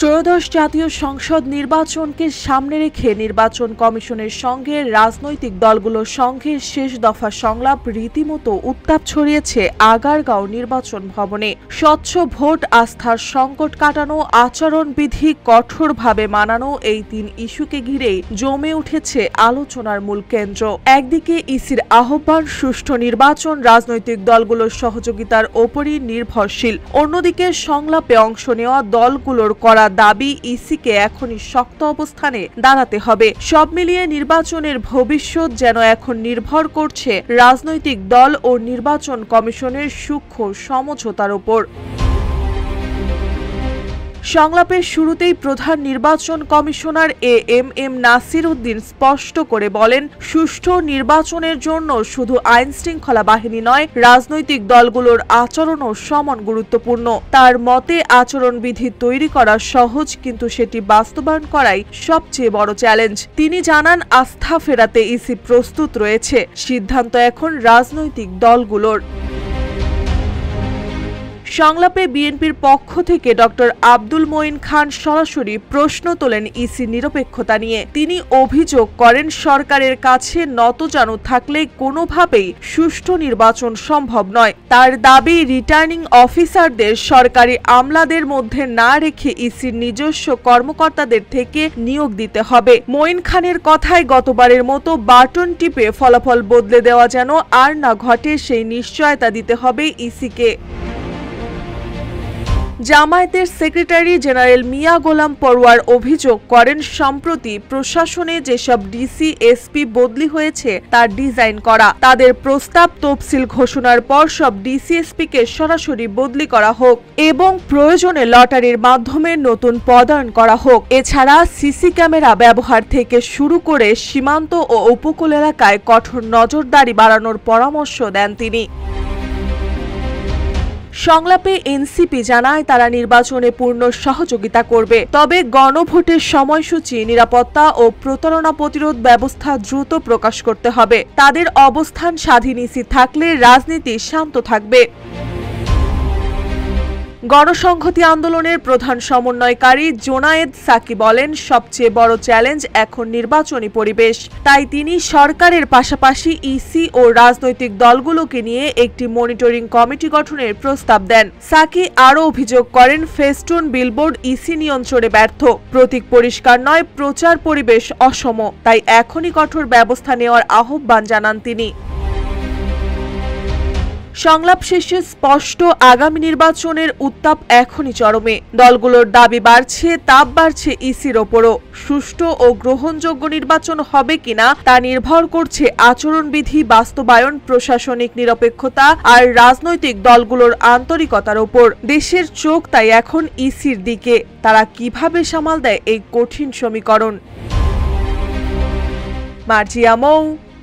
ত্রয়োদশ জাতীয় সংসদ নির্বাচনকে সামনে রেখে নির্বাচন কমিশনের সঙ্গে রাজনৈতিক দলগুলোর সঙ্গে শেষ দফা সংলাপ রীতিমতো উত্তাপ ছড়িয়েছে আগারগাঁও নির্বাচন ভবনে। স্বচ্ছ ভোট, আস্থার সংকট কাটানো, আচরণবিধি কঠোরভাবে মানানো, এই তিন ইস্যুকে ঘিরেই জমে উঠেছে আলোচনার মূল কেন্দ্র। একদিকে ইসির আহ্বান সুষ্ঠু নির্বাচন রাজনৈতিক দলগুলোর সহযোগিতার ওপরই নির্ভরশীল, অন্যদিকে সংলাপে অংশ নেওয়া দলগুলোর করা দাবি ইসিকে এখনই শক্ত অবস্থানে দাঁড়াতে হবে। সব মিলিয়ে নির্বাচনের ভবিষ্যৎ যেন এখন নির্ভর করছে রাজনৈতিক দল ও নির্বাচন কমিশনের সূক্ষ্ম সমঝোতার উপর। সংলাপের শুরুতেই প্রধান নির্বাচন কমিশনার এম নাসির উদ্দিন স্পষ্ট করে বলেন, সুষ্ঠু নির্বাচনের জন্য শুধু আইন শৃঙ্খলা বাহিনী নয়, রাজনৈতিক দলগুলোর আচরণও সমান গুরুত্বপূর্ণ। তার মতে আচরণবিধি তৈরি করা সহজ, কিন্তু সেটি বাস্তবায়ন করাই সবচেয়ে বড় চ্যালেঞ্জ। তিনি জানান, আস্থা ফেরাতে ইসি প্রস্তুত রয়েছে, সিদ্ধান্ত এখন রাজনৈতিক দলগুলোর। সংলাপে বিএনপির পক্ষ থেকে ডক্টর আব্দুল মঈন খান সরাসরি প্রশ্ন তোলেন ইসি নিরপেক্ষতা নিয়ে। তিনি অভিযোগ করেন, সরকারের কাছে নতজানু থাকলে কোনোভাবেই সুষ্ঠু নির্বাচন সম্ভব নয়। তার দাবি, রিটার্নিং অফিসারদের সরকারি আমলাদের মধ্যে না রেখে ইসির নিজস্ব কর্মকর্তাদের থেকে নিয়োগ দিতে হবে। মঈন খানের কথায় গতবারের মতো বাটন টিপে ফলাফল বদলে দেওয়া যেন আর না ঘটে, সেই নিশ্চয়তা দিতে হবে ইসিকে। জামায়াতের সেক্রেটারি জেনারেল মিয়া গোলাম পরোয়ার অভিযোগ করেন, সম্প্রতি প্রশাসনে যেসব ডিসি এসপি বদলি হয়েছে তার ডিজাইন করা। তাদের প্রস্তাব তফসিল ঘোষণার পর সব ডিসি এসপিকে সরাসরি বদলি করা হোক এবং প্রয়োজনে লটারির মাধ্যমে নতুন পদায়ন করা হোক। এছাড়া সিসি ক্যামেরা ব্যবহার থেকে শুরু করে সীমান্ত ও উপকূল এলাকায় কঠোর নজরদারি বাড়ানোর পরামর্শ দেন তিনি। সংলাপে এনসিপি জানায়, তারা নির্বাচনে পূর্ণ সহযোগিতা করবে, তবে গণভোটের সময়সূচি, নিরাপত্তা ও প্রতারণা প্রতিরোধ ব্যবস্থা দ্রুত প্রকাশ করতে হবে। তাদের অবস্থান স্বাধীন ইসি থাকলে রাজনীতি শান্ত থাকবে। গণসংহতি আন্দোলনের প্রধান সমন্বয়কারী জোনায়েদ সাকি বলেন, সবচেয়ে বড় চ্যালেঞ্জ এখন নির্বাচনী পরিবেশ। তাই তিনি সরকারের পাশাপাশি ইসি ও রাজনৈতিক দলগুলোকে নিয়ে একটি মনিটরিং কমিটি গঠনের প্রস্তাব দেন। সাকি আরও অভিযোগ করেন, ফেস্টুন, বিলবোর্ড ইসি নিয়ন্ত্রণে ব্যর্থ, প্রতীক পরিষ্কার নয়, প্রচার পরিবেশ অসম, তাই এখনই কঠোর ব্যবস্থা নেওয়ার আহ্বান জানান তিনি। সংলাপ শেষে স্পষ্ট, আগামী নির্বাচনের উত্তাপ এখনই চরমে। দলগুলোর দাবি বাড়ছে, তাপ বাড়ছে ইসির ওপরও। সুষ্ঠু ও গ্রহণযোগ্য নির্বাচন হবে কিনা তা নির্ভর করছে আচরণবিধি বাস্তবায়ন, প্রশাসনিক নিরপেক্ষতা আর রাজনৈতিক দলগুলোর আন্তরিকতার ওপর। দেশের চোখ তাই এখন ইসির দিকে, তারা কিভাবে সামাল দেয় এই কঠিন সমীকরণ। মার্জিয়া মৌ,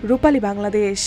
রূপালী বাংলাদেশ।